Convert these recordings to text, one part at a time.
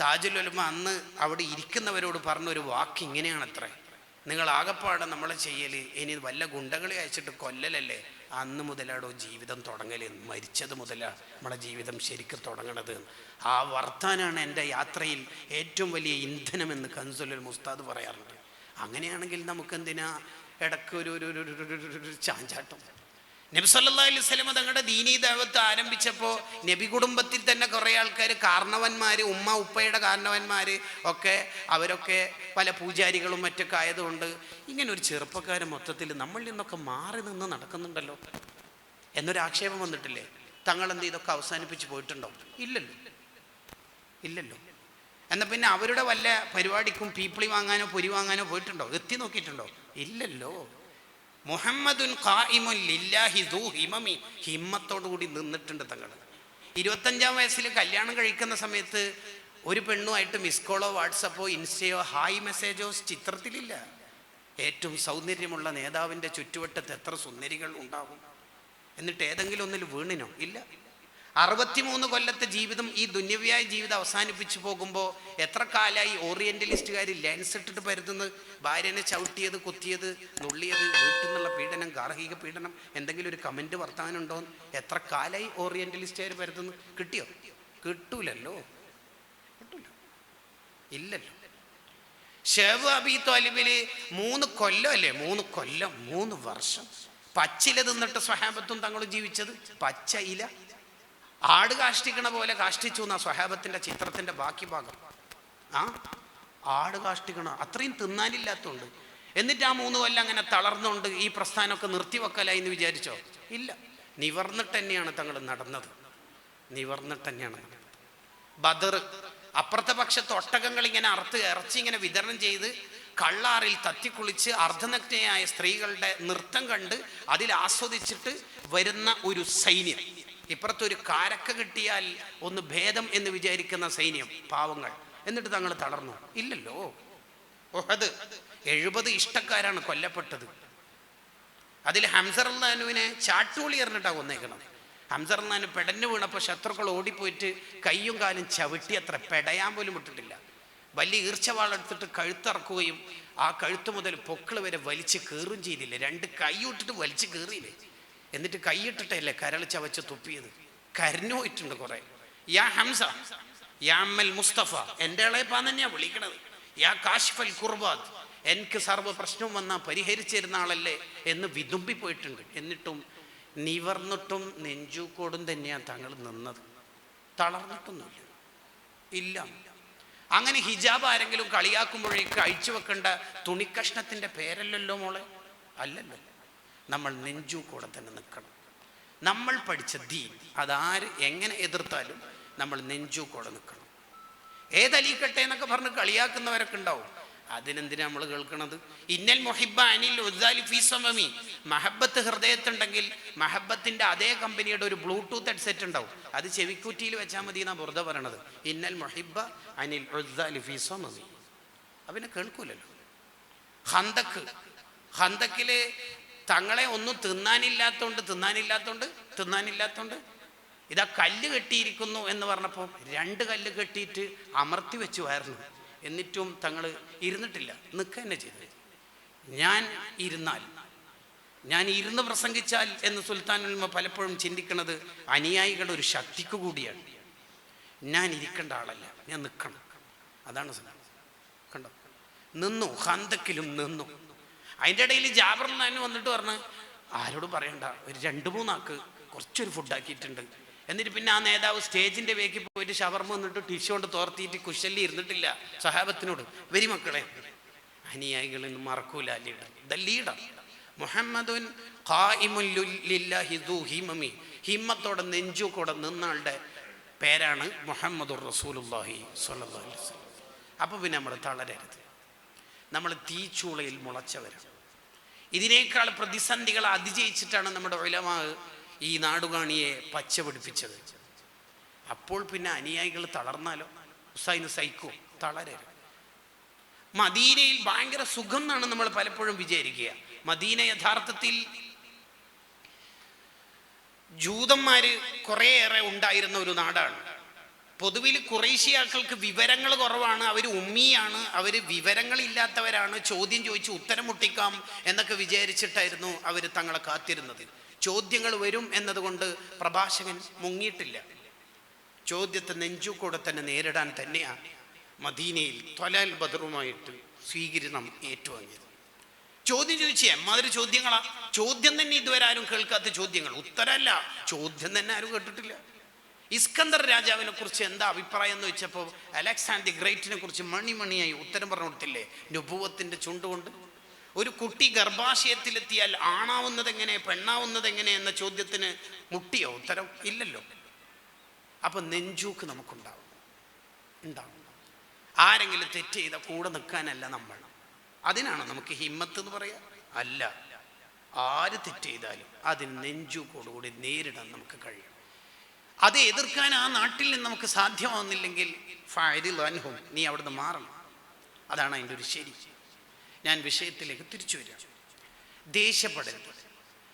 താജുൽ ഉലമ അന്ന് അവിടെ ഇരിക്കുന്നവരോട് പറഞ്ഞൊരു വാക്ക് ഇങ്ങനെയാണത്രേ: നിങ്ങൾ ആകപ്പാടെ നമ്മളെ ചെയ്യല് ഇനി വല്ല ഗുണ്ടകളെ അയച്ചിട്ട് കൊല്ലലല്ലേ, അന്ന് മുതലാടോ ജീവിതം തുടങ്ങല്, മരിച്ചത് മുതലാണ് നമ്മളെ ജീവിതം ശരിക്കും തുടങ്ങണത്. ആ വർത്താനാണ് എൻ്റെ യാത്രയിൽ ഏറ്റവും വലിയ ഇന്ധനമെന്ന് കൻസുൽ മുസ്താദ് പറയാറുണ്ട്. അങ്ങനെയാണെങ്കിൽ നമുക്കെന്തിനാ ഇടയ്ക്ക് ഒരു ചാഞ്ചാട്ടം? നബി സല്ലല്ലാഹു അലൈഹി വസല്ലം തങ്ങളുടെ ദീനീ ദഅവത്ത് ആരംഭിച്ചപ്പോൾ നബി കുടുംബത്തിൽ തന്നെ കുറേ ആൾക്കാർ, കാരണവന്മാർ, ഉപ്പയുടെ കാരണവന്മാർ ഒക്കെ, അവരൊക്കെ പല പൂജാരികളും മറ്റൊക്കെ ആയതുകൊണ്ട് ഇങ്ങനെ ഒരു ചെറുപ്പക്കാരൻ മൊത്തത്തിൽ നമ്മളിൽ നിന്നൊക്കെ മാറി നിന്ന് നടക്കുന്നുണ്ടല്ലോ എന്നൊരാക്ഷേപം വന്നിട്ടില്ലേ? തങ്ങളെന്ത് ഇതൊക്കെ അവസാനിപ്പിച്ച് പോയിട്ടുണ്ടോ? ഇല്ലല്ലോ. എന്നാൽ പിന്നെ അവരുടെ വല്ല പരിപാടിക്കും പീപ്പിളി വാങ്ങാനോ പൊരി വാങ്ങാനോ പോയിട്ടുണ്ടോ? എത്തി നോക്കിയിട്ടുണ്ടോ? ഇല്ലല്ലോ. മുഹമ്മദുൻ ഖായിമുൻ ലില്ലാഹി ദൂ ഹിമമി, ഹിമ്മത്തോടു കൂടി നിന്നിട്ടുണ്ട് തങ്ങൾ. 25-ാം വയസ്സിൽ കല്യാണം കഴിക്കുന്ന സമയത്ത് ഒരു പെണ്ണുമായിട്ട് മിസ് കോളോ വാട്സപ്പോ ഇൻസ്റ്റയോ ഹായ് മെസ്സേജോ ചിത്രത്തിലില്ല. ഏറ്റവും സൗന്ദര്യമുള്ള നേതാവിൻ്റെ ചുറ്റുവട്ടത്ത് എത്ര സുന്ദരികൾ ഉണ്ടാകും? എന്നിട്ട് ഏതെങ്കിലും ഒന്നിൽ വീണിനോ? ഇല്ല. 63 കൊല്ലത്തെ ജീവിതം, ഈ ദുന്യവ്യായ ജീവിതം അവസാനിപ്പിച്ചു പോകുമ്പോൾ എത്ര കാലമായി ഓറിയന്റലിസ്റ്റുകാർ ലെൻസ് ഇട്ടിട്ട് പരുതുന്നത്? ഭാര്യനെ ചവിട്ടിയത്, കുത്തിയത്, നുള്ളിയത്, വീട്ടിൽ നിന്നുള്ള പീഡനം, ഗാർഹിക പീഡനം, എന്തെങ്കിലും ഒരു കമന്റ് വർത്താനുണ്ടോ? എത്ര കാലമായി ഓറിയന്റലിസ്റ്റുകാർ പരുതുന്നത്? കിട്ടിയോ? കിട്ടൂലല്ലോ. ഇല്ലല്ലോ. ഷേഖ് അബീ ത്വാലിബില് 3 കൊല്ലം അല്ലേ? 3 വർഷം പച്ചില തിന്നിട്ട് സ്വഹാബത്തും തങ്ങളും ജീവിച്ചത്. പച്ച ഇല ആട് കാഷ്ടിക്കണ പോലെ കാഷ്ടിച്ചു എന്നാ സ്വഹാബത്തിന്റെ ചിത്രത്തിന്റെ ബാക്കി ഭാഗം. ആട് കാഷ്ടിക്കണ അത്രയും തിന്നാനില്ലാത്തതുകൊണ്ട്. എന്നിട്ട് ആ 3 കൊല്ലം അങ്ങനെ തളർന്നുകൊണ്ട് ഈ പ്രസ്ഥാനമൊക്കെ നിർത്തിവെക്കലായി എന്ന് വിചാരിച്ചോ? ഇല്ല. നിവർന്നിട്ട് തന്നെയാണ് തങ്ങൾ നടന്നത്. ബദർ, അപ്പുറത്തെ പക്ഷത്ത് ഒട്ടകങ്ങൾ ഇങ്ങനെ ഇറച്ചി ഇങ്ങനെ വിതരണം ചെയ്ത് കള്ളാറിൽ തത്തിക്കുളിച്ച് അർദ്ധനഗ്നയായ സ്ത്രീകളുടെ നൃത്തം കണ്ട് അതിൽ ആസ്വദിച്ചിട്ട് വരുന്ന ഒരു സൈന്യം, ഇപ്പുറത്തൊരു കാരക്ക കിട്ടിയാൽ ഒന്ന് ഭേദം എന്ന് വിചാരിക്കുന്ന സൈന്യം, പാവങ്ങൾ. എന്നിട്ട് തങ്ങൾ തളർന്നു? ഇല്ലല്ലോ. ഉഹദ് 70 ഇഷ്ടക്കാരാണ് കൊല്ലപ്പെട്ടത്. അതിൽ ഹംസ റളിയല്ലാഹുവിനെ ചാട്ടൂളി എറിഞ്ഞിട്ടാണ് കൊന്നേക്കണം. ഹംസ റളിയല്ലാഹു പെടഞ്ഞു വീണപ്പോൾ ശത്രുക്കൾ ഓടിപ്പോയിട്ട് കയ്യും കാലും ചവിട്ടി, അത്ര പെടയാൻ പോലും വിട്ടിട്ടില്ല. വലിയ ഈർച്ചവാളെടുത്തിട്ട് കഴുത്തിറക്കുകയും ആ കഴുത്ത് മുതൽ പൊക്കിള് വരെ വലിച്ച് കീറും ചെയ്തില്ലേ. 2 കൈ ഇട്ടിട്ട് വലിച്ച് കീറിയില്ലേ. എന്നിട്ട് കൈയിട്ടിട്ടല്ലേ കരൾ ചവച്ച് തുപ്പിയത്. കരഞ്ഞു പോയിട്ടുണ്ട് കുറെ. യാ ഹംസ, യാ അമ്മൽ മുസ്തഫ, എൻ്റെ ഇളയപ്പാൻ തന്നെയാ വിളിക്കണത്. യാ കാശിഫൽ കുർബാത്ത്, എനിക്ക് സർവ്വ പ്രശ്നവും വന്നാൽ പരിഹരിച്ചിരുന്ന ആളല്ലേ എന്ന് വിതുമ്പിപ്പോയിട്ടുണ്ട്. എന്നിട്ടും നിവർന്നിട്ടും നെഞ്ചൂക്കോടും തന്നെയാണ് തങ്ങൾ നിന്നത്. തളർന്നിട്ടൊന്നുമില്ല. ഇല്ല. അങ്ങനെ ഹിജാബ് ആരെങ്കിലും കളിയാക്കുമ്പോഴേക്ക് അഴിച്ചു വെക്കേണ്ട തുണിക്കഷ്ണത്തിന്റെ പേരല്ലല്ലോ മോളെ. അല്ലല്ലോ. നമ്മൾ നെഞ്ചൂക്കോടെ തന്നെ നിൽക്കണം. നമ്മൾ പഠിച്ച ദീൻ അതാര് എങ്ങനെ എതിർത്താലും നമ്മൾ നെഞ്ചൂക്കോടെ നിൽക്കണം. ഏതലീക്കട്ടെ എന്നൊക്കെ പറഞ്ഞ് കളിയാക്കുന്നവരൊക്കെ ഉണ്ടാവും. അതിനെന്തിനാ നമ്മൾ കേൾക്കണത്? ഇന്നൽ മുഹിബ്ബ അനിൽ ഉദ്ദാലി ഫീ സമമി, മഹബത്ത് ഹൃദയത്തുണ്ടെങ്കിൽ മഹബത്തിന്റെ അതേ കമ്പനിയുടെ ഒരു ബ്ലൂടൂത്ത് ഹെഡ്സെറ്റ് ഉണ്ടാവും. അത് ചെവിക്കുറ്റിയിൽ വെച്ചാൽ മതി എന്നാ വെറുതെ പറയണത്. ഇന്നൽ മുഹിബ്ബ അനിൽ ഉദ്ദാലി ഫീ സമമി. അവനെ കേൾക്കൂലല്ലോ. ഹന്തക്കില് തങ്ങളെ ഒന്നും തിന്നാനില്ലാത്തോണ്ട് ഇതാ കല്ല് കെട്ടിയിരിക്കുന്നു എന്ന് പറഞ്ഞപ്പോൾ 2 കല്ല് കെട്ടിയിട്ട് അമർത്തി വെച്ച് വയർന്നു. എന്നിട്ടും തങ്ങൾ ഇരുന്നിട്ടില്ല, നിൽക്കുക തന്നെ ചെയ്തു. ഞാൻ ഇരുന്ന് പ്രസംഗിച്ചാൽ എന്ന് സുൽത്താനുൽ ഉലമ പലപ്പോഴും ചിന്തിക്കുന്നത് അനുയായികളുടെ ഒരു ശക്തിക്ക് കൂടിയാണ്. ഞാൻ ഇരിക്കേണ്ട ആളല്ല, ഞാൻ നിൽക്കണം. അതാണ് കണ്ടോ, നിന്നു. ഹന്തക്കിലും നിന്നു. അതിൻ്റെ ഇടയിൽ ജാബിർ റളിയല്ലാഹു വന്നിട്ട് പറഞ്ഞ്, ആരോടും പറയണ്ട, ഒരു 2-3 ആൾക്ക് കുറച്ചൊരു ഫുഡാക്കിയിട്ടുണ്ട്. എന്നിട്ട് പിന്നെ ആ നേതാവ് സ്റ്റേജിന്റെ വേക്ക് പോയിട്ട് ഷവർമ വന്നിട്ട് ടിഷ്യൂ കൊണ്ട് തോർത്തിയിട്ട് കുശല്ലി ഇരുന്നിട്ടില്ല. സഹാബത്തിനോട്, വരി മക്കളെ, അനുയായികളിൽ മറക്കൂല. ലീഡർ മുഹമ്മദുൻ ഖായിമുൻ ലില്ലാഹി ദൂ ഹിമമി, ഹിമ്മത്തോടെ നെഞ്ചൂക്കോടെ നിന്നാളുടെ പേരാണ് മുഹമ്മദുർ റസൂലുള്ളാഹി സ്വല്ലല്ലാഹു അലൈഹി വസല്ലം. അപ്പോൾ പിന്നെ നമ്മൾ തളരരുത്. നമ്മൾ തീച്ചൂളയിൽ മുളച്ചവരാണ്. ഇതിനേക്കാൾ പ്രതിസന്ധികൾ അതിജയിച്ചിട്ടാണ് നമ്മുടെ ഉലമാ ഈ നാടുകാണിയെ പച്ച പിടിപ്പിച്ചത്. അപ്പോൾ പിന്നെ അനുയായികൾ തളർന്നാലോ? ഹുസൈന് സൈക്കോ? തളരരുത്. മദീനയിൽ ഭയങ്കര സുഖം എന്നാണ് നമ്മൾ പലപ്പോഴും വിചാരിക്കുക. മദീന യഥാർത്ഥത്തിൽ ജൂതന്മാര് കുറേയേറെ ഉണ്ടായിരുന്ന ഒരു നാടാണ്. പൊതുവിൽ ഖുറൈശിയാക്കൾക്ക് വിവരങ്ങൾ കുറവാണ്, അവർ ഉമ്മിയാണ്, അവർ വിവരങ്ങളില്ലാത്തവരാണ്, ചോദ്യം ചോദിച്ച് ഉത്തരം മുട്ടിക്കാം എന്നൊക്കെ വിചാരിച്ചിട്ടായിരുന്നു അവർ തങ്ങളെ കാത്തിരുന്നത്. ചോദ്യങ്ങൾ വരും എന്നതുകൊണ്ട് പ്രഭാഷകൻ മുങ്ങിയിട്ടില്ല. ചോദ്യത്തെ നെഞ്ചുകൂടെ തന്നെ നേരിടാൻ തന്നെയാണ് മദീനയിൽ ത്വലാൽ ബദറുമായിട്ട് സ്വീകരണം ഏറ്റുവാങ്ങിയത്. ചോദ്യം ചോദിച്ചേ എമ്മാതിരി ചോദ്യങ്ങളാ. ചോദ്യം തന്നെ ഇതുവരെ ആരും കേൾക്കാത്ത ചോദ്യങ്ങൾ. ഉത്തരമല്ല, ചോദ്യം തന്നെ ആരും കേട്ടിട്ടില്ല. ഇസ്കന്ദർ രാജാവിനെ കുറിച്ച് എന്താ അഭിപ്രായം എന്ന് വെച്ചപ്പോൾ അലക്സാണ്ടർ ദി ഗ്രേറ്റിനെ കുറിച്ച് മണിയായി ഉത്തരം പറഞ്ഞു കൊടുത്തില്ലേ നുബുവത്തിന്റെ ചുണ്ടുകൊണ്ട്. ഒരു കുട്ടി ഗർഭാശയത്തിലെത്തിയാൽ ആണാവുന്നത് എങ്ങനെ പെണ്ണാവുന്നത് എങ്ങനെ എന്ന ചോദ്യത്തിന് മുട്ടിയോ ഉത്തരം? ഇല്ലല്ലോ. അപ്പൊ നെഞ്ചൂക്ക് നമുക്കുണ്ടാവും, ഉണ്ടാവും. ആരെങ്കിലും തെറ്റ് ചെയ്ത കൂടെ നിൽക്കാനല്ല നമ്മൾ. അതിനാണ് നമുക്ക് ഹിമ്മത്ത് എന്ന് പറയാ? അല്ല, ആര് തെറ്റ് ചെയ്താലും അതിന് നെഞ്ചൂക്കോടുകൂടി നേരിടാൻ നമുക്ക് കഴിയും. അത് എതിർക്കാൻ ആ നാട്ടിൽ നിന്ന് നമുക്ക് സാധ്യമാവുന്നില്ലെങ്കിൽ ഫഅരിദ്ഹും, നീ അവിടുന്ന് മാറണം. അതാണ് അതിൻ്റെ ഒരു ശരി. ഞാൻ വിഷയത്തിലേക്ക് തിരിച്ചു വരിക. ദേഷ്യപ്പെടരുത്.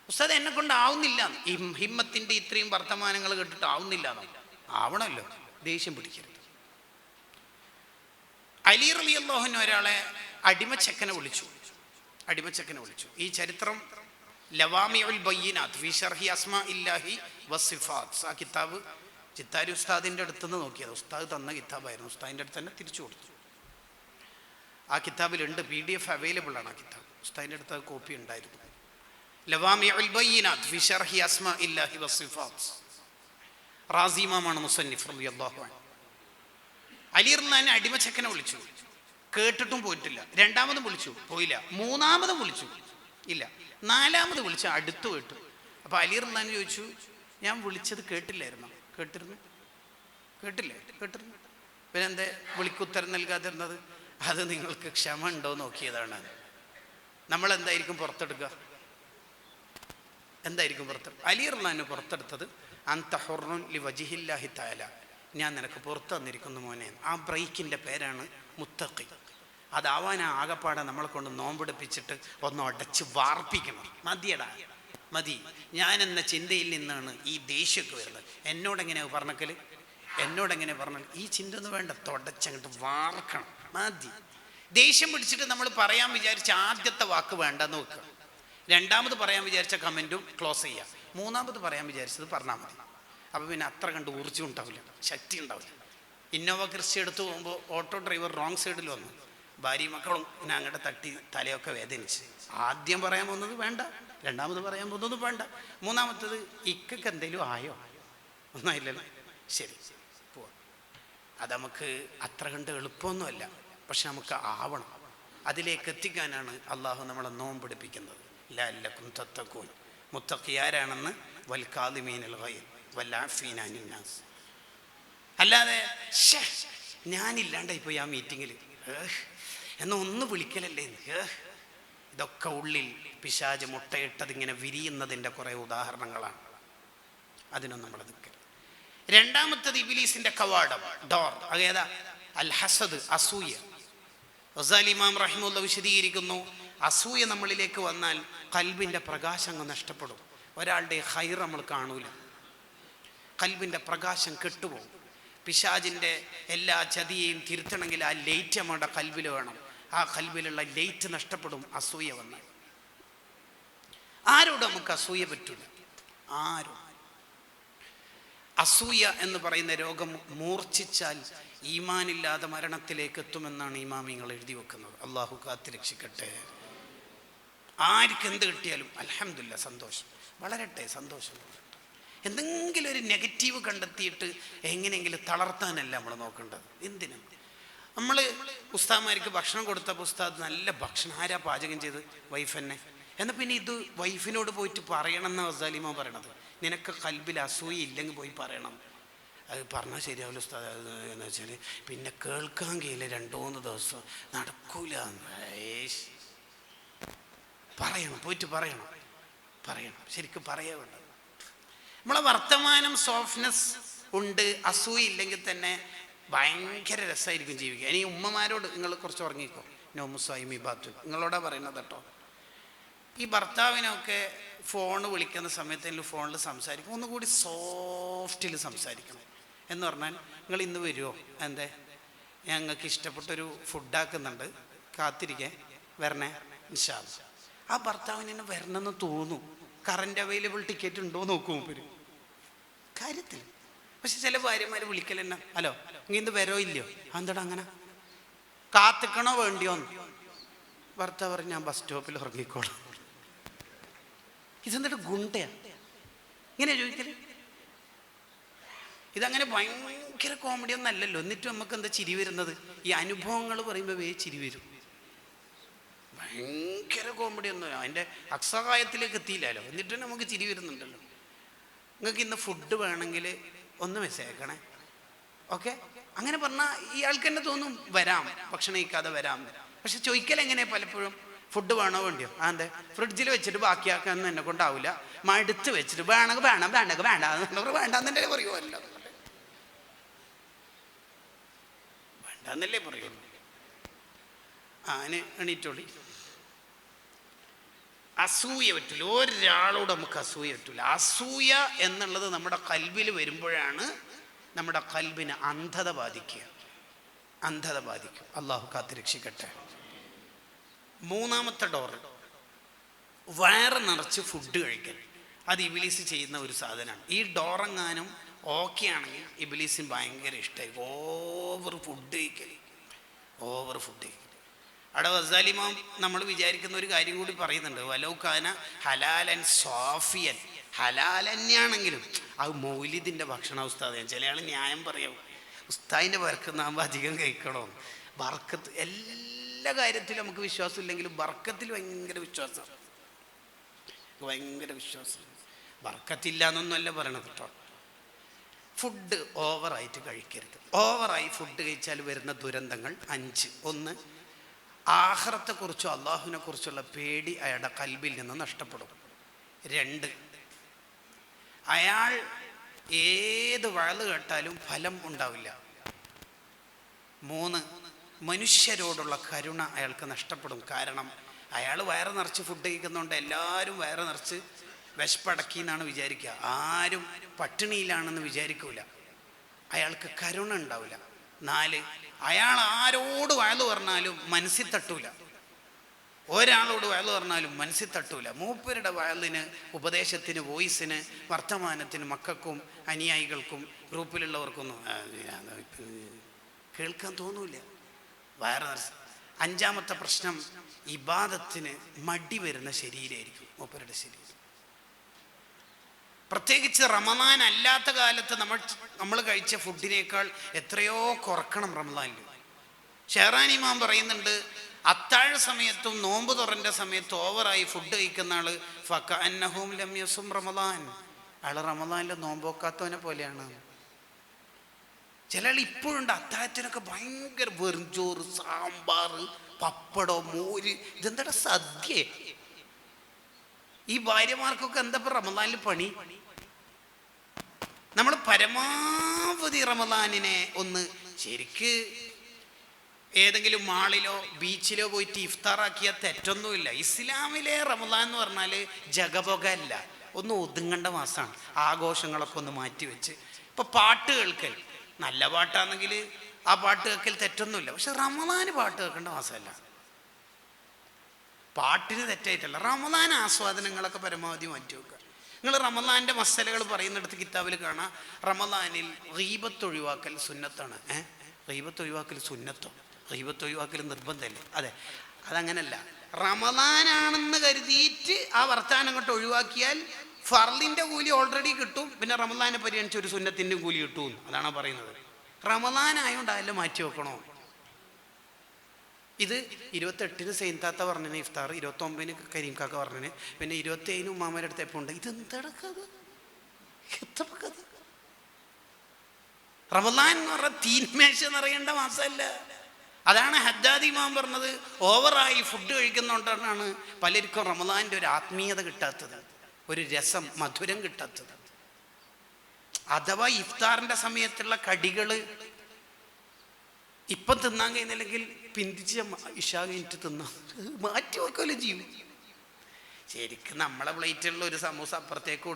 ഉസ്താദ് എന്നെ കൊണ്ട് ആവുന്നില്ല, ഈ ഹിമ്മത്തിൻ്റെ ഇത്രയും വർത്തമാനങ്ങൾ കേട്ടിട്ട് ആവുന്നില്ല. ആവണമല്ലോ, ദേഷ്യം പിടിക്കരുത്. അലി റളിയല്ലാഹു അൻഹു ഒരാളെ അടിമച്ചക്കനെ വിളിച്ചു. ഈ ചരിത്രം ലവാമിഉൽ ബയ്യിനാത്ത് ഫീ ശർഹി അസ്മാഇല്ലാഹി വസ്സിഫാത്ത്, ആ കിതാബ് ചിത്താരി ഉസ്താദിൻ്റെ അടുത്തുനിന്ന് നോക്കിയത്. ഉസ്താദ് തന്ന കിതാബായിരുന്നു, ഉസ്താദിൻ്റെ അടുത്ത് തന്നെ തിരിച്ചു കൊടുത്തു. ആ കിതാബിലുണ്ട്, PDF അവൈലബിൾ ആണ്. ആ കിതാബ് ഉസ്താദിൻ്റെ അടുത്ത് കോപ്പി ഉണ്ടായിരുന്നു. ലവാമിഉൽ ബയ്യിനാത്ത് ഫീ ശർഹി അസ്മാഇല്ലാഹി വസ്സിഫാത്ത്. റാസി ഇമാമാണ് മുസന്നിഫ് റളിയല്ലാഹു അൻഹു. അലി റളിയല്ലാഹു അടിമച്ചക്കനെ വിളിച്ചു, കേട്ടിട്ടും പോയിട്ടില്ല. രണ്ടാമതും വിളിച്ചു, പോയില്ല. മൂന്നാമതും വിളിച്ചു, ഇല്ല. നാലാമത് വിളിച്ച അടുത്ത് കേട്ടു. അപ്പൊ അലി റളിയല്ലാഹു ചോദിച്ചു, ഞാൻ വിളിച്ചത് കേട്ടില്ലായിരുന്നോ? കേട്ടിരുന്നു. പിന്നെ എന്തേ വിളിക്കുത്തരം നൽകാതിരുന്നത്? അത് നിങ്ങൾക്ക് ക്ഷമ ഉണ്ടോ നോക്കിയതാണ്. നമ്മൾ എന്തായിരിക്കും പുറത്തെടുക്കുക? അലി റളിയല്ലാഹു പുറത്തെടുത്തത് അൻത ഹുർറുൻ ലിവജ്ഹില്ലാഹി തആല, ഞാൻ നിനക്ക് പുറത്തു തന്നിരിക്കുന്നു മോനെ. ആ ബ്രേക്കിൻ്റെ പേരാണ് മുത്തഖി. അതാവാൻ ആകപ്പാടെ നമ്മളെ കൊണ്ട് നോമ്പെടുപ്പിച്ചിട്ട് ഒന്ന് ഉടച്ച് വാർപ്പിക്കണം. മതി. ഞാൻ എന്ന ചിന്തയിൽ നിന്നാണ് ഈ ദേഷ്യമൊക്കെ വരുന്നത്. എന്നോടെങ്ങനെ പറഞ്ഞാൽ ഈ ചിന്ത ഒന്നും വേണ്ട, തുടച്ചങ്ങോട്ട് വാർക്കണം. മതി. ദേഷ്യം പിടിച്ചിട്ട് നമ്മൾ പറയാൻ വിചാരിച്ച ആദ്യത്തെ വാക്ക് വേണ്ടെന്ന് വെക്കുക. രണ്ടാമത് പറയാൻ വിചാരിച്ച കമൻറ്റും ക്ലോസ് ചെയ്യുക. മൂന്നാമത് പറയാൻ വിചാരിച്ചത് പറഞ്ഞാൽ മതി. അപ്പോൾ പിന്നെ അത്ര കണ്ട് ഊർജ്ജം ഉണ്ടാവില്ല, ശക്തി ഉണ്ടാവില്ല. ഇന്നോവ ക്രിസ്റ്റ എടുത്തു പോകുമ്പോൾ ഓട്ടോ ഡ്രൈവർ റോങ് സൈഡിൽ വന്നു. ഭാര്യയും മക്കളും പിന്നെ അങ്ങോട്ട് തട്ടി തലയൊക്കെ വേദനിച്ച്. ആദ്യം പറയാൻ പോകുന്നത് വേണ്ട, രണ്ടാമത് പറയാൻ പോകുന്നത് വേണ്ട, മൂന്നാമത്തത് ഇക്കൊക്കെ എന്തെങ്കിലും ആയോ? ഒന്നായില്ലല്ലോ, ശരി പോവാം. അത് നമുക്ക് അത്ര കണ്ട് എളുപ്പമൊന്നുമല്ല, പക്ഷെ നമുക്ക് ആവണം. അതിലേക്ക് എത്തിക്കാനാണ് അള്ളാഹു നമ്മളെ നോമ്പെടുപ്പിക്കുന്നത്. ലഅല്ലക്കും തത്തഖൂൻ. മുത്തഖിയാരാണെന്ന് വൽകാദിമീനൽ ഗൈദ് വൽആഫീന അനിൻ നാസ്. അല്ലാതെ ഞാനില്ലാണ്ടായിപ്പോയി ആ മീറ്റിങ്ങിൽ എന്നാ ഒന്ന് വിളിക്കലല്ലേ, ഇതൊക്കെ ഉള്ളിൽ പിശാച് മുട്ടയിട്ടത് ഇങ്ങനെ വിരിയുന്നതിൻ്റെ കുറേ ഉദാഹരണങ്ങളാണ്. അതിനൊന്നും നമ്മൾ നിൽക്കരുത്. രണ്ടാമത്തത് ഇബ്ലീസിന്റെ കവാടം, ഡോർ. അതേതാ? അൽ ഹസദ്, അസൂയ. ഗസാലി ഇമാം റഹിമഹുല്ലാഹ് വിശദീകരിക്കുന്നു, അസൂയ നമ്മളിലേക്ക് വന്നാൽ ഖൽബിന്റെ പ്രകാശം അങ്ങ് നഷ്ടപ്പെടും. ഒരാളുടെ ഖൈർ നമ്മൾ കാണൂല, ഖൽബിന്റെ പ്രകാശം കെട്ടുപോകും. പിശാചിന്റെ എല്ലാ ചതിയെയും തിരുത്തണമെങ്കിൽ ആ ലൈറ്റ് നമ്മുടെ ഖൽബിൽ വേണം. ആ ഖൽബിലുള്ള ലൈറ്റ് നഷ്ടപ്പെടും അസൂയ വന്നാൽ. ആരോടും നമുക്ക് അസൂയ പറ്റില്ല, ആരും. അസൂയ എന്ന് പറയുന്ന രോഗം മൂർച്ഛിച്ചാൽ ഈമാനില്ലാതെ മരണത്തിലേക്ക് എത്തുമെന്നാണ് ഇമാമിങ്ങൾ എഴുതി വെക്കുന്നത്. അള്ളാഹു കാത്തിരക്ഷിക്കട്ടെ. ആർക്ക് എന്ത് കിട്ടിയാലും അൽഹംദുലില്ലാ, സന്തോഷം, വളരട്ടെ, സന്തോഷം. എന്തെങ്കിലും ഒരു നെഗറ്റീവ് കണ്ടെത്തിയിട്ട് എങ്ങനെയെങ്കിലും തളർത്താനല്ല നമ്മൾ നോക്കേണ്ടത്. എന്തിനും നമ്മൾ ഉസ്താദ്മാർക്ക് ഭക്ഷണം കൊടുത്തപ്പോൾ ഉസ്താദ് നല്ല ഭക്ഷണം, ആരാ പാചകം ചെയ്ത്? വൈഫ് തന്നെ. എന്നാൽ പിന്നെ ഇത് വൈഫിനോട് പോയിട്ട് പറയണം എന്നാണ് ഗസാലിമ പറയണത്. നിനക്ക് ഖൽബിൽ അസൂയ ഇല്ലെങ്കിൽ പോയി പറയണം. അത് പറഞ്ഞാൽ ശരിയാവില്ല ഉസ്താദ്. എന്ന് വെച്ചാൽ പിന്നെ കേൾക്കാൻ കഴിയില്ല, 2-3 ദിവസം നടക്കൂല. പറയണം, പോയിട്ട് പറയണം, ശരിക്കും പറയാ വേണ്ടത്. നമ്മളെ വർത്തമാനം സോഫ്റ്റ്നെസ് ഉണ്ട്, അസൂയ ഇല്ലെങ്കിൽ തന്നെ ഭയങ്കര രസമായിരിക്കും ജീവിക്കുക. ഇനി ഉമ്മമാരോട് നിങ്ങൾ കുറച്ച് ഉറങ്ങിക്കോ, നോമുസായിമി ബാത്തു, നിങ്ങളോടാ പറയുന്നത് കേട്ടോ. ഈ ഭർത്താവിനൊക്കെ ഫോൺ വിളിക്കുന്ന സമയത്ത് ഫോണിൽ സംസാരിക്കും, ഒന്നുകൂടി സോഫ്റ്റിൽ സംസാരിക്കണം. എന്ന് പറഞ്ഞാൽ നിങ്ങൾ ഇന്ന് വരുമോ, എന്തേ ഞങ്ങൾക്ക് ഇഷ്ടപ്പെട്ടൊരു ഫുഡാക്കുന്നുണ്ട്, കാത്തിരിക്കേ, വരണേ, ഇൻഷാ അല്ലാ. ആ ഭർത്താവിന് എന്നെ വരണമെന്ന് തോന്നും. കറണ്ട് അവൈലബിൾ ടിക്കറ്റ് ഉണ്ടോ നോക്കും മൂപ്പര് കാര്യത്തിൽ. പക്ഷെ ചില ഭാര്യമാർ വിളിക്കലെന്നെ, ഹലോ ഇങ്ങനെ ഇന്ന് വരോ ഇല്ലയോ, എന്താടാ അങ്ങനെ കാത്തിക്കണോ വേണ്ടിയോന്ന്. ഭർത്താവ് പറഞ്ഞ് ഞാൻ ബസ് സ്റ്റോപ്പിൽ ഇറങ്ങിക്കോളാം. ഇതെന്താ ഗുണ്ടയാ ഇങ്ങനെ ചോദിക്കല്? ഇതങ്ങനെ ഭയങ്കര കോമഡി ഒന്നും അല്ലല്ലോ. എന്നിട്ടും നമുക്ക് എന്താ ചിരി വരുന്നത്? ഈ അനുഭവങ്ങൾ പറയുമ്പോൾ ചിരി വരും. ഭയങ്കര കോമഡി ഒന്നും അതിൻ്റെ അക്സഹായത്തിലേക്ക് എത്തിയില്ലല്ലോ, എന്നിട്ടും നമുക്ക് ചിരി വരുന്നുണ്ടല്ലോ. നിങ്ങൾക്ക് ഇന്ന് ഫുഡ് വേണമെങ്കിൽ ഒന്ന് മെസ്സേജ് അയക്കണേ, ഓക്കെ. അങ്ങനെ പറഞ്ഞാൽ ഇയാൾക്ക് തന്നെ തോന്നും വരാം, ഭക്ഷണം കഴിക്കാതെ വരാം. പക്ഷെ ചോദിക്കൽ എങ്ങനെയാ പലപ്പോഴും, ഫുഡ് വേണോ വേണ്ടിയോ, അതെ ഫ്രിഡ്ജിൽ വെച്ചിട്ട് ബാക്കിയാക്കാനൊന്നും എന്നെ കൊണ്ടാവില്ല, മടുത്ത് വെച്ചിട്ട് വേണമെങ്കിൽ വേണം, വേണ്ടെങ്കിൽ വേണ്ട, വേണ്ടാന്നല്ലേ പറയുമല്ലോ, വേണ്ടാന്നല്ലേ പറയുള്ളൂ. എണീറ്റോളി. അസൂയ പറ്റില്ല, ഒരാളോട് നമുക്ക് അസൂയ പറ്റില്ല. അസൂയ എന്നുള്ളത് നമ്മുടെ കൽബിൽ വരുമ്പോഴാണ് നമ്മുടെ കൽബിന് അന്ധത ബാധിക്കുക, അന്ധത ബാധിക്കും. അള്ളാഹു കാത്തുരക്ഷിക്കട്ടെ. മൂന്നാമത്തെ ഡോറ്, വയറ് നിറച്ച് ഫുഡ് കഴിക്കൽ. അത് ഇബ്ലീസ് ചെയ്യുന്ന ഒരു സാധനമാണ്. ഈ ഡോറെങ്ങാനും ഓക്കെ ആണെങ്കിൽ ഇബ്ലീസിന് ഭയങ്കര ഇഷ്ടമായിരിക്കും ഓവർ ഫുഡ് കഴിക്കൽ, ഓവർ ഫുഡ് കഴിക്കൽ. അവിടെ ഗസാലിമാം നമ്മൾ വിചാരിക്കുന്ന ഒരു കാര്യം കൂടി പറയുന്നുണ്ട്, വലൗകാന ഹലാലൻ സ്വാഫിയൻ. ഹലാൽ തന്നെയാണെങ്കിലും അത് മൗലിദിൻ്റെ ഭക്ഷണ ഉസ്താദ്. ചില ആൾ ന്യായം പറയാവും, ഉസ്താദിൻ്റെ ബർക്കത്താകുമ്പോൾ അധികം കഴിക്കണോ. ബർക്കത്ത് എല്ലാ കാര്യത്തിലും നമുക്ക് വിശ്വാസം ഇല്ലെങ്കിലും ബർക്കത്തിൽ ഭയങ്കര വിശ്വാസം, ഭയങ്കര വിശ്വാസം. ബർക്കത്തില്ല എന്നൊന്നുമല്ല പറയണത് കേട്ടോ. ഫുഡ് ഓവറായിട്ട് കഴിക്കരുത്. ഓവറായി ഫുഡ് കഴിച്ചാൽ വരുന്ന ദുരന്തങ്ങൾ 5. 1, ആഖിറത്തെക്കുറിച്ചോ അള്ളാഹുവിനെ കുറിച്ചുള്ള പേടി അയാളുടെ കൽബിൽ നിന്ന് നഷ്ടപ്പെടും. 2, അയാൾ ഏത് വഴല് കേട്ടാലും ഫലം ഉണ്ടാവില്ല. 3, മനുഷ്യരോടുള്ള കരുണ അയാൾക്ക് നഷ്ടപ്പെടും. കാരണം അയാൾ വയറ് നിറച്ച് ഫുഡ് കഴിക്കുന്നതുകൊണ്ട് എല്ലാവരും വയറ് നിറച്ച് വിശപ്പടക്കി എന്നാണ് വിചാരിക്കുക, ആരും പട്ടിണിയിലാണെന്ന് വിചാരിക്കൂല, അയാൾക്ക് കരുണ ഉണ്ടാവില്ല. 4, അയാൾ ആരോട് വയല് പറഞ്ഞാലും മനസ്സിൽ തട്ടൂല, ഒരാളോട് വയല് പറഞ്ഞാലും മനസ്സിൽ തട്ടൂല. മൂപ്പരുടെ വയലിന്, ഉപദേശത്തിന്, വോയിസിന്, വർത്തമാനത്തിന് മക്കൾക്കും അനുയായികൾക്കും ഗ്രൂപ്പിലുള്ളവർക്കൊന്നും കേൾക്കാൻ തോന്നൂല, വയറ് നിറച്ച്. 5ാമത്തെ പ്രശ്നം, ഇബാദത്തിന് മടി വരുന്ന ശരീരമായിരിക്കും മൂപ്പരുടെ ശരീരം. പ്രത്യേകിച്ച് റമദാൻ അല്ലാത്ത കാലത്ത് നമ്മൾ കഴിച്ച ഫുഡിനേക്കാൾ എത്രയോ കുറക്കണം റമദാനിൽ. ഷെഹ്റാൻ ഇമാം പറയുന്നുണ്ട്, അത്താഴ സമയത്തും നോമ്പ് തുറൻ്റെ സമയത്തും ഓവറായി ഫുഡ് കഴിക്കുന്ന ആള് ഫകഅന്നഹും ലം യസും റമദാൻ, ആള് റമദാനിൽ നോമ്പോക്കാത്തവനെ പോലെയാണ്. ചില ആൾ ഇപ്പോഴുണ്ട് അത്താഴത്തിനൊക്കെ ഭയങ്കര വെറുംചോറ്, സാമ്പാർ, പപ്പടം, മോര്, ഇതെന്താ സദ്യ. ഈ ഭാര്യമാർക്കൊക്കെ എന്താ ഇപ്പൊ റമദാനിൽ പണി? നമ്മൾ പരമാവധി റമദാനിനെ ഒന്ന് ശരിക്ക് ഏതെങ്കിലും മാളിലോ ബീച്ചിലോ പോയിട്ട് ഇഫ്താറാക്കിയാൽ തെറ്റൊന്നുമില്ല. ഇസ്ലാമിലെ റമദാൻ എന്ന് പറഞ്ഞാൽ ജഗപൊക അല്ല, ഒന്ന് ഒതുങ്ങേണ്ട മാസമാണ്. ആഘോഷങ്ങളൊക്കെ ഒന്ന് മാറ്റി വെച്ച്, ഇപ്പൊ പാട്ട് കേൾക്കൽ നല്ല പാട്ടാണെങ്കിൽ ആ പാട്ട് കേൾക്കൽ തെറ്റൊന്നുമില്ല. പക്ഷെ റമദാന് പാട്ട് കേൾക്കേണ്ട മാസമല്ല. പാട്ടിന് തെറ്റായിട്ടല്ല, റമദാൻ ആസ്വാദനങ്ങളൊക്കെ പരമാവധി മാറ്റി വെക്കുക. നിങ്ങൾ റമദാൻ്റെ മസലകൾ പറയുന്നിടത്ത് കിതാബിൽ കാണാം, റമദാനിൽ ഗീബത്ത് ഒഴിവാക്കൽ സുന്നത്താണ്. ഗീബത്ത് ഒഴിവാക്കൽ സുന്നത്തോ? ഗീബത്ത് ഒഴിവാക്കൽ നിർബന്ധമല്ലേ? അതെ, അതങ്ങനല്ല. റമദാനാണെന്ന് കരുതിയിട്ട് ആ വർത്താനം അങ്ങോട്ട് ഒഴിവാക്കിയാൽ ഫർളിൻ്റെ കൂലി ഓൾറെഡി കിട്ടും, പിന്നെ റമദാനെ പരിഗണിച്ച് ഒരു സുന്നത്തിൻ്റെ കൂലി കിട്ടും. അതാണ് പറയുന്നത്. റമദാൻ ആയതുകൊണ്ട് അതെല്ലാം മാറ്റി വെക്കണോ? ഇത് 28-ന് സൈൻതാത്ത പറഞ്ഞതിന് ഇഫ്താർ, 29-ന് കരീംകാക്ക പറഞ്ഞതിന്, പിന്നെ 27-ന് ഉമ്മാമയുടെ അടുത്ത് എപ്പോൾ ഉണ്ട്. ഇതെന്താണ് കഥ? എത്ര കഥ? റമദാൻ എന്ന് പറഞ്ഞാൽ തീന്മേശ നിറയേണ്ട മാസമല്ല. അതാണ് ഹദ്ദാദ് ഇമാം പറഞ്ഞത്, ഓവറായി ഫുഡ് കഴിക്കുന്നതുകൊണ്ടാണ് പലർക്കും റമദാൻ്റെ ഒരു ആത്മീയത കിട്ടാത്തത്, ഒരു രസം, മധുരം കിട്ടാത്തത്. അഥവാ ഇഫ്താറിൻ്റെ സമയത്തുള്ള കടികൾ ഇപ്പം തിന്നാൻ കഴിയുന്നില്ലെങ്കിൽ പിന്തിച്ച് ഇശാ കഴിഞ്ഞിട്ട് തിന്നാം, മാറ്റി വെക്കല്ലോ ചെയ്യും. ശരിക്കും നമ്മളെ പ്ലേറ്റുള്ള ഒരു സമൂസ അപ്പുറത്തേക്ക്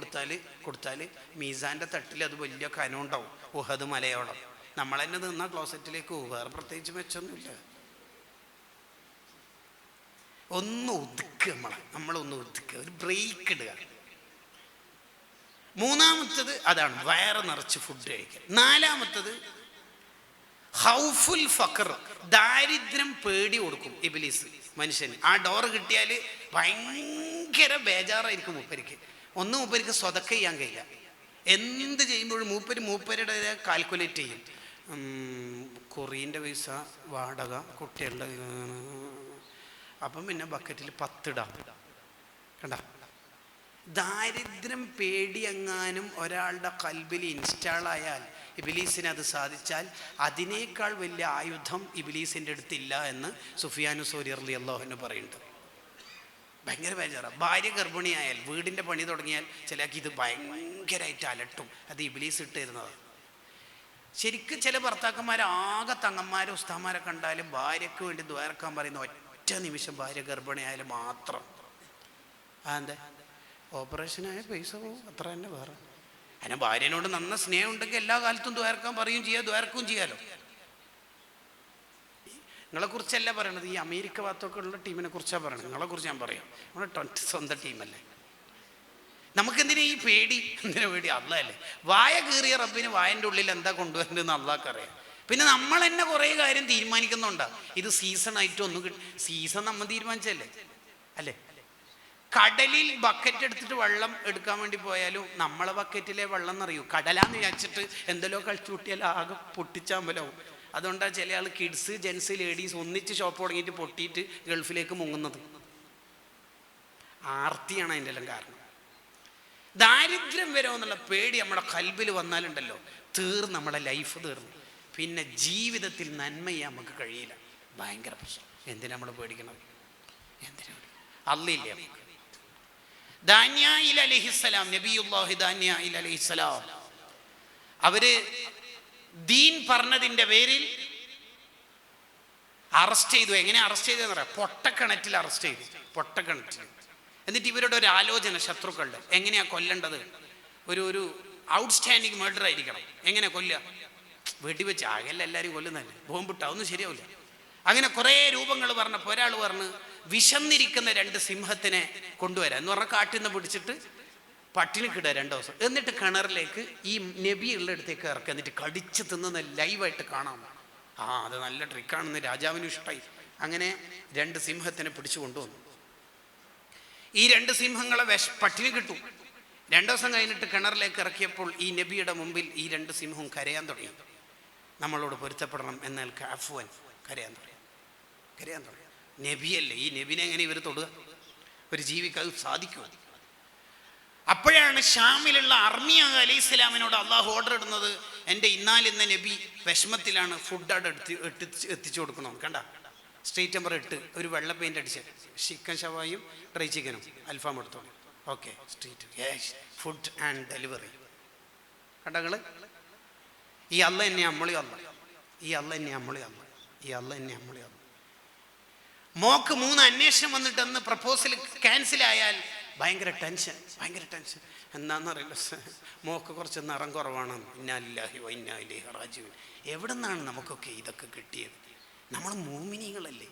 കൊടുത്താൽ മീസാന്റെ തട്ടിൽ അത് വലിയ കനമുണ്ടാവും, ഉഹദ് മലയോളം. നമ്മൾ തന്നെ നിന്ന ക്ലോസറ്റിലേക്ക് പോകും, വേറെ പ്രത്യേകിച്ച് മെച്ചൊന്നുമില്ല. ഒന്ന് ഒതുക്കുക, നമ്മളൊന്ന് ഒതുക്കുക, ഒരു ബ്രേക്ക് ഇടുക. മൂന്നാമത്തത് അതാണ്, വയറ് നിറച്ച് ഫുഡ് കഴിക്കുക. നാലാമത്തത് ഹൗഫുൽ ഫഖർ, ദാരിദ്ര്യം പേടി കൊടുക്കും ഇബ്ലീസ് മനുഷ്യന്. ആ ഡോറ് കിട്ടിയാൽ ഭയങ്കര ബേജാറായിരിക്കും മൂപ്പരിക്ക്. മൂപ്പരിക്ക് സ്വതക്ക ചെയ്യാൻ കഴിയില്ല. എന്ത് ചെയ്യുമ്പോഴും മൂപ്പരുടെ കാൽക്കുലേറ്റ് ചെയ്യും. കുറിൻ്റെ പൈസ, വാടക, കുട്ടികളുടെ, അപ്പം പിന്നെ ബക്കറ്റിൽ 10 ഇടാം. കണ്ട, ദാരിദ്ര്യം പേടിയെങ്ങാനും ഒരാളുടെ കൽബിൽ ഇൻസ്റ്റാളായാൽ, ഇബ്ലീസിന് അത് സാധിച്ചാൽ, അതിനേക്കാൾ വലിയ ആയുധം ഇബ്ലീസിൻ്റെ അടുത്തില്ല എന്ന് സുഫിയാനു സൗരി റളിയല്ലാഹു അൻഹു പറയുന്നുണ്ട്. ഭയങ്കര ബേജാറാണ്. ഭാര്യ ഗർഭിണിയായാൽ, വീടിൻ്റെ പണി തുടങ്ങിയാൽ ചിലക്ക് ഇത് ഭയങ്കരമായിട്ട് അലട്ടും. അത് ഇബ്ലീസ് ഇട്ട് തരുന്നത്. ശരിക്കും ചില ഭർത്താക്കന്മാർ ആകെ തങ്ങന്മാരെ ഉസ്താമാരെ കണ്ടാലും ഭാര്യയ്ക്ക് വേണ്ടി ദ്വാരക്കാൻ പറയുന്ന ഒറ്റ നിമിഷം ഭാര്യ ഗർഭിണിയായാലും മാത്രം. അതെന്താ? ഓപ്പറേഷനായ പൈസ പോകും, അത്ര തന്നെ. വേറെ അതിനെ ഭാര്യനോട് നന്ന സ്നേഹം ഉണ്ടെങ്കിൽ എല്ലാ കാലത്തും ദ്വാരക്കാൻ പറയും ചെയ്യാം, ദ്വാരക്കും ചെയ്യാലോ. നിങ്ങളെക്കുറിച്ചല്ല പറയണത്, ഈ അമേരിക്ക ഭാഗത്തൊക്കെ ഉള്ള ടീമിനെ കുറിച്ചാണ് പറയണത്. നിങ്ങളെക്കുറിച്ച് ഞാൻ പറയാം. നമ്മുടെ സ്വന്തം ടീമല്ലേ. നമുക്കെന്തിനാ ഈ പേടി? എന്തിനാ പേടി? അള്ളയല്ലേ. വായ കീറിയ റബ്ബിന് വായൻ്റെ ഉള്ളിൽ എന്താ കൊണ്ടുവരേണ്ടതെന്ന് അള്ളാഹ്ക്കറിയാം. പിന്നെ നമ്മൾ തന്നെ കുറേ കാര്യം തീരുമാനിക്കുന്നുണ്ടാ. ഇത് സീസൺ ആയിട്ട് ഒന്നും സീസൺ നമ്മൾ തീരുമാനിച്ചല്ലേ അല്ലേ? കടലിൽ ബക്കറ്റ് എടുത്തിട്ട് വെള്ളം എടുക്കാൻ വേണ്ടി പോയാലും നമ്മളെ ബക്കറ്റിലെ വെള്ളം എന്നറിയൂ, കടലാന്ന് വിചാരിച്ചിട്ട് എന്തെല്ലോ കളിച്ചു കൂട്ടിയാൽ ആകെ പൊട്ടിച്ചാമ്പലാവും. അതുകൊണ്ടാണ് ചില ആൾ കിഡ്സ്, ജെൻസ്, ലേഡീസ് ഒന്നിച്ച് ഷോപ്പ് തുടങ്ങിയിട്ട് പൊട്ടിയിട്ട് ഗൾഫിലേക്ക് മുങ്ങുന്നത്. ആർത്തിയാണ് അതിൻ്റെ എല്ലാം കാരണം. ദാരിദ്ര്യം വരുമെന്നുള്ള പേടി നമ്മുടെ കൽബിൽ വന്നാലുണ്ടല്ലോ, നമ്മളെ ലൈഫ് തീർന്നു. പിന്നെ ജീവിതത്തിൽ നന്മ ചെയ്യാൻ നമുക്ക് കഴിയില്ല. ഭയങ്കര പ്രശ്നം. എന്തിനാ നമ്മൾ പേടിക്കണത്? എന്തിനാ? അല്ലില്ലേ നമുക്ക്. ദാനിയേൽ അലൈഹിസ്സലാം, നബിയുല്ലാഹി ദാനിയേൽ അലൈഹിസ്സലാം, അവര് ദീൻ പറഞ്ഞതിൻ്റെ പേരിൽ അറസ്റ്റ് ചെയ്തു. എങ്ങനെ അറസ്റ്റ് ചെയ്തെന്ന് പറയാം? പൊട്ടക്കിണറ്റിൽ അറസ്റ്റ് ചെയ്തു, പൊട്ടക്കിണറ്റിൽ. എന്നിട്ട് ഇവരുടെ ഒരു ആലോചന, ശത്രുക്കളുടെ, എങ്ങനെയാ കൊല്ലേണ്ടത്? ഒരു ഔട്ട്സ്റ്റാൻഡിങ് മർഡർ ആയിരിക്കണം. എങ്ങനെ കൊല്ലുക? വെടിവെച്ച്. ആകെല്ലാം എല്ലാവരും കൊല്ലുന്നതല്ലേ, ബോംബിട്ട ഒന്നും ശരിയാവില്ല. അങ്ങനെ കുറേ രൂപങ്ങൾ പറഞ്ഞപ്പോൾ ഒരാൾ പറഞ്ഞ് വിശന്നിരിക്കുന്ന 2 സിംഹത്തിനെ കൊണ്ടുവരാം എന്ന് പറഞ്ഞാൽ കാട്ടിൽ നിന്ന് പിടിച്ചിട്ട് പട്ടിണിക്കിടുക 2 ദിവസം. എന്നിട്ട് കിണറിലേക്ക് ഈ നബിയുള്ള അടുത്തേക്ക് ഇറക്കുക, എന്നിട്ട് കടിച്ച് തിന്നുന്ന ലൈവായിട്ട് കാണാം. അത് നല്ല ട്രിക്കാണെന്ന് രാജാവിനും ഇഷ്ടമായി. അങ്ങനെ 2 സിംഹത്തിനെ പിടിച്ചു കൊണ്ടുവന്നു. ഈ 2 സിംഹങ്ങളെ പട്ടിണി കിട്ടും. 2 ദിവസം കഴിഞ്ഞിട്ട് കിണറിലേക്ക് ഇറക്കിയപ്പോൾ ഈ നബിയുടെ മുമ്പിൽ ഈ 2 സിംഹവും കരയാൻ തുടങ്ങി. നമ്മളോട് പൊരുത്തപ്പെടണം എന്നേൽക്ക് അഫ്വൻ കരയാൻ തുടങ്ങി. നബിയല്ലേ, ഈ നബിനെ എങ്ങനെ ഇവർ തൊടുക? ഒരു ജീവിക്ക് അത് സാധിക്കുമോ? അപ്പോഴാണ് ഷാമിലുള്ള അർമിയ അലൈഹി സ്വലാമിനോട് അള്ളാഹു ഓർഡർ ഇടുന്നത്, എൻ്റെ ഇന്നാലിന്ന നബി വിഷമത്തിലാണ്, ഫുഡ് അവിടെ എത്തിച്ചു കൊടുക്കണമെന്ന്. കണ്ട, സ്ട്രീറ്റ് നമ്പർ 8 ഒരു വെള്ള പെയിൻ്റ് അടിച്ച് ചിക്കൻ ഷവായും ഡ്രൈ ചിക്കനും അൽഫാം എടുത്തോളൂ. Okay, street food and delivery. കണ്ടങ്ങൾ, ഈ അല്ല എന്നെ അമ്മളി അല്ല, ഈ അല്ല എന്നെ അമ്മളി അല്ല, ഈ അല്ല എന്നെ അമ്മളി അല്ല. മോക്ക് 3 അന്വേഷണം വന്നിട്ട് അന്ന് പ്രപ്പോസൽ ക്യാൻസലായാൽ ഭയങ്കര ടെൻഷൻ. എന്താണെന്നറിയില്ല, മോക്ക് കുറച്ച് നിറം കുറവാണ്. ഇന്നാ ലില്ലാഹി വ ഇന്നാ ഇലൈഹി റാജിഊൻ. എവിടെ നിന്നാണ് നമുക്കൊക്കെ ഇതൊക്കെ കിട്ടിയത്? നമ്മൾ മോമിനികളല്ലേ.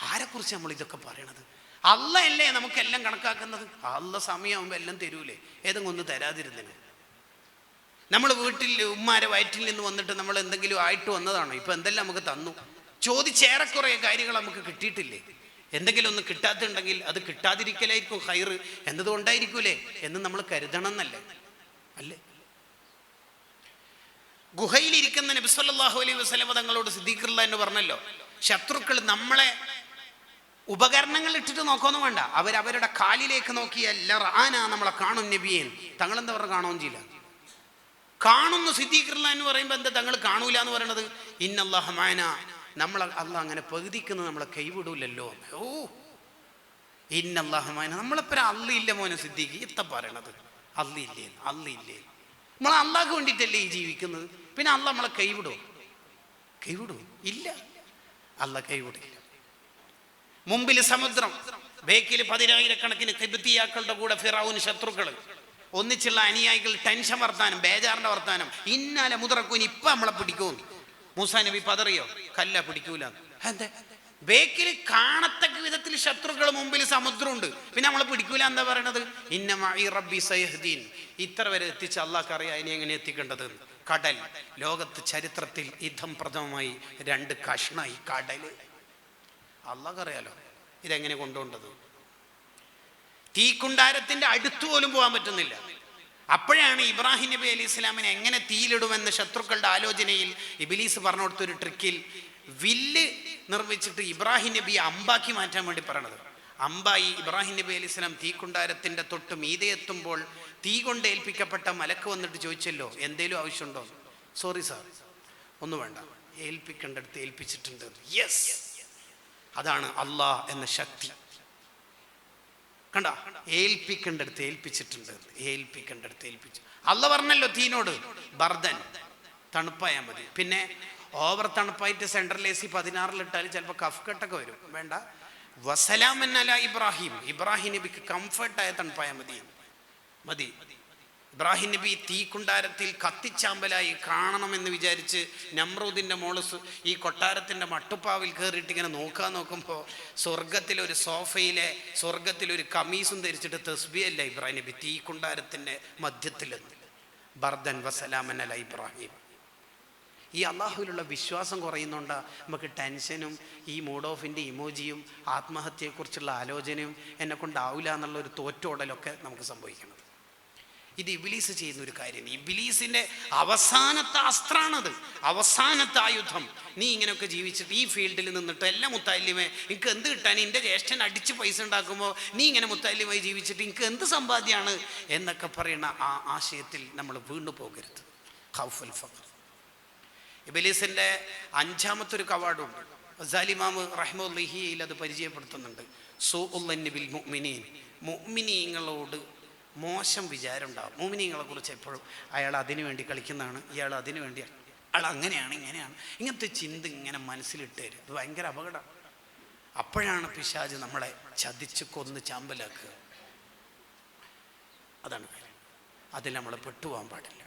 ആരെക്കുറിച്ച് നമ്മൾ ഇതൊക്കെ പറയണത്? അല്ല അല്ലേ നമുക്കെല്ലാം കണക്കാക്കുന്നത്? അല്ല സമയമാകുമ്പോൾ എല്ലാം തരൂലേ? ഏതെങ്കിലും ഒന്ന് തരാതിരുന്നതിന്. നമ്മൾ വീട്ടിൽ ഉമ്മാരെ വയറ്റിൽ നിന്ന് വന്നിട്ട് നമ്മൾ എന്തെങ്കിലും ആയിട്ട് വന്നതാണോ? ഇപ്പം എന്തെല്ലാം നമുക്ക് തന്നു? ചോദിച്ചേറെക്കുറെ കാര്യങ്ങൾ നമുക്ക് കിട്ടിയിട്ടില്ലേ? എന്തെങ്കിലും ഒന്ന് കിട്ടാത്തുണ്ടെങ്കിൽ അത് കിട്ടാതിരിക്കലായിരിക്കും ഹൈറ്, എന്നതുകൊണ്ടായിരിക്കൂലേ എന്ന് നമ്മൾ കരുതണം എന്നല്ലേ? അല്ലേ? ഗുഹയിലിരിക്കുന്ന നബി സല്ലല്ലാഹു അലൈഹി വസല്ലം തങ്ങളോട് സിദ്ദീഖുള്ള എന്ന് പറഞ്ഞല്ലോ, ശത്രുക്കൾ നമ്മളെ ഉപകരണങ്ങൾ ഇട്ടിട്ട് നോക്കൊന്നും വേണ്ട, അവരവരുടെ കാലിലേക്ക് നോക്കിയാൽ നമ്മളെ കാണും നബിയെ. തങ്ങളെന്താ പറഞ്ഞ കാണുകയും ചെയ്യില്ല. കാണുന്നു സിദ്ദീഖുള്ള എന്ന് പറയുമ്പോൾ എന്താ തങ്ങൾ കാണൂല എന്ന് പറയണത്? ഇന്നല്ലാഹ മഅനാ, നമ്മളെ അള്ളാഹ് അങ്ങനെ പകുതിക്കുന്നത് നമ്മളെ കൈവിടൂലല്ലോ. ഓ, ഇന്നല്ലാഹ മഅനാ, നമ്മളെപ്പോ അള്ളിയില്ല മോനെ സിദ്ദീഖ് എത്ത പറയണത്? അള്ളിയില്ലേ? നമ്മൾ അള്ളാഹ്ക്ക് വേണ്ടിയിട്ടല്ലേ ഈ ജീവിക്കുന്നത്? പിന്നെ അള്ളാഹ് നമ്മളെ കൈവിടുമോ? ഇല്ല, അള്ളാഹ് കൈവിടില്ല. മുമ്പിൽ സമുദ്രം, ബേക്കിൽ 10,000-കണക്കിന് കിബ്തിയാക്കളുടെ കൂടെ ഫിറഔൻ ശത്രുക്കൾ, ഒന്നിച്ചുള്ള അനുയായികൾ, ടെൻഷൻ വർത്താനം, ബേജാറിന്റെ വർത്താനം. ഇന്നാലെ മുതറക്കൂനി ഇപ്പൊ നമ്മളെ പിടിക്കും. മൂസാ നബി പതറിയോ? കല്ല, പിടിക്കൂല. എന്താ? ബേക്കിൽ കാണത്തക്ക വിധത്തിൽ ശത്രുക്കൾ, മുമ്പിൽ സമുദ്രമുണ്ട്, പിന്നെ നമ്മളെ പിടിക്കൂല. എന്താ പറയണത്? ഇന്ന മഈ റബ്ബി സയഹ്ദീൻ. ഇത്ര വരെ എത്തിച്ച് അള്ളാഹ്ക്ക് അറിയാം ഇനി എങ്ങനെ എത്തിക്കേണ്ടത്. കടൽ, ലോകത്ത് ചരിത്രത്തിൽ യുദ്ധം പ്രഥമമായി 2 കഷ്ണായി കടൽ. അള്ളാഹ്ക്ക് അറിയാലോ ഇതെങ്ങനെ കൊണ്ടുപോകേണ്ടത്. തീക്കുണ്ടാരത്തിന്റെ അടുത്ത് പോലും പോകാൻ പറ്റുന്നില്ല. അപ്പോഴാണ് ഇബ്രാഹിം നബി അലൈഹി ഇസ്ലാമിനെ എങ്ങനെ തീയിലിടുമെന്ന് ശത്രുക്കളുടെ ആലോചനയിൽ ഇബ്ലീസ് പറഞ്ഞു കൊടുത്തൊരു ട്രിക്കിൽ വില്ല് നിർമ്മിച്ചിട്ട് ഇബ്രാഹിം നബിയെ അമ്പാക്കി മാറ്റാൻ വേണ്ടി പറയണത്. അമ്പായി ഇബ്രാഹിം നബി അലൈഹി സ്വലാം തീക്കുണ്ടാരത്തിന്റെ തൊട്ട് മീതെ എത്തുമ്പോൾ തീ കൊണ്ട് ഏൽപ്പിക്കപ്പെട്ട മലക്ക് വന്നിട്ട് ചോദിച്ചല്ലോ, എന്തേലും ആവശ്യമുണ്ടോ? സോറി സാർ, ഒന്നും വേണ്ട, ഏൽപ്പിക്കേണ്ടടുത്ത് ഏൽപ്പിച്ചിട്ടുണ്ട്. യെസ്, അതാണ് അള്ളാഹ് എന്ന ശക്തി. കണ്ട, ഏൽപ്പിക്കേണ്ടടുത്ത് ഏൽപ്പിച്ചിട്ടുണ്ട്. ഏൽപ്പിക്കേണ്ടടുത്ത് ഏൽപ്പിച്ചു. അള്ള പറഞ്ഞല്ലോ തീനോട്, ബർദൻ, തണുപ്പായാൽ മതി. പിന്നെ ഓവർ തണുപ്പായിട്ട് സെൻട്രൽ AC 16-ലിട്ടാൽ ചിലപ്പോൾ കഫ് കട്ടൊക്കെ വരും. വേണ്ട, വസലാമൻ അലാ ഇബ്രാഹിം. ഇബ്രാഹിം നബിക്ക് കംഫർട്ടായ തണുപ്പായാൽ മതി. മതി. ഇബ്രാഹിം നബി തീക്കുണ്ടാരത്തിൽ കത്തിച്ചാമ്പലായി കാണണമെന്ന് വിചാരിച്ച് നമ്രൂദിന്റെ മോള് ഈ കൊട്ടാരത്തിന്റെ മട്ടുപ്പാവിൽ കയറിയിട്ട് ഇങ്ങനെ നോക്കുമ്പോൾ സ്വർഗത്തിലൊരു സോഫയിലെ സ്വർഗത്തിലൊരു കമീസും ധരിച്ചിട്ട് തസ്ബീഹല്ല ഇബ്രാഹിം നബി തീക്കുണ്ടാരത്തിന്റെ മധ്യത്തിൽ. ബർദൻ വസലാമൻ അലാ ഇബ്രാഹിം. ഈ അള്ളാഹുവിലുള്ള വിശ്വാസം കുറയുന്നുണ്ട് നമുക്ക് ടെൻഷനും ഈ മൂഡ് ഓഫിൻ്റെ ഇമോജിയും ആത്മഹത്യയെക്കുറിച്ചുള്ള ആലോചനയും എന്നെ കൊണ്ടാവില്ല എന്നുള്ളൊരു തോറ്റോടലൊക്കെ നമുക്ക് സംഭവിക്കുന്നത്. ഇത് ഇബ്ലീസ് ചെയ്യുന്ന ഒരു കാര്യം. ഇബ്ലീസിന്റെ അവസാനത്തെ അസ്ത്രാണത്, അവസാനത്തെ ആയുധം. നീ ഇങ്ങനെയൊക്കെ ജീവിച്ചിട്ട് ഈ ഫീൽഡിൽ നിന്നിട്ട് എല്ലാം മുത്താലിമേ എനിക്ക് എന്ത് കിട്ടാൻ, എൻ്റെ ജ്യേഷ്ഠൻ അടിച്ച് പൈസ ഉണ്ടാക്കുമ്പോൾ നീ ഇങ്ങനെ മുത്താലിമായി ജീവിച്ചിട്ട് എനിക്ക് എന്ത് സമ്പാദ്യമാണ് എന്നൊക്കെ പറയുന്ന ആ ആശയത്തിൽ നമ്മൾ വീണ്ടു പോകരുത്. ഖൗഫുൽ ഫഖർ. ഇബ്ലീസിന്റെ 5ാമത്തെ ഒരു കവാടമുണ്ട്. ഗസാലി ഇമാം റഹ്മത്തുള്ളാഹിയിൽ അത് പരിചയപ്പെടുത്തുന്നുണ്ട്. സൂഉൽ ബിൽ മുഅ്മിനീൻ. മുഅ്മിനീങ്ങളോട് മോശം വിചാരം ഉണ്ടാവും. മുഅ്മിനീങ്ങളെ കുറിച്ച് എപ്പോഴും അയാൾ അതിനു വേണ്ടി കളിക്കുന്നതാണ്, ഇയാൾ അതിനു വേണ്ടി, അയാൾ അങ്ങനെയാണ് ഇങ്ങനെയാണ്, ഇങ്ങനത്തെ ചിന്ത ഇങ്ങനെ മനസ്സിലിട്ട് തരും. ഇത് ഭയങ്കര അപകടം. അപ്പോഴാണ് പിശാച് നമ്മളെ ചതിച്ച് കൊന്ന് ചാമ്പലാക്കുക. അതാണ് കാര്യം. അതിൽ നമ്മൾ പെട്ടുപോകാൻ പാടില്ല.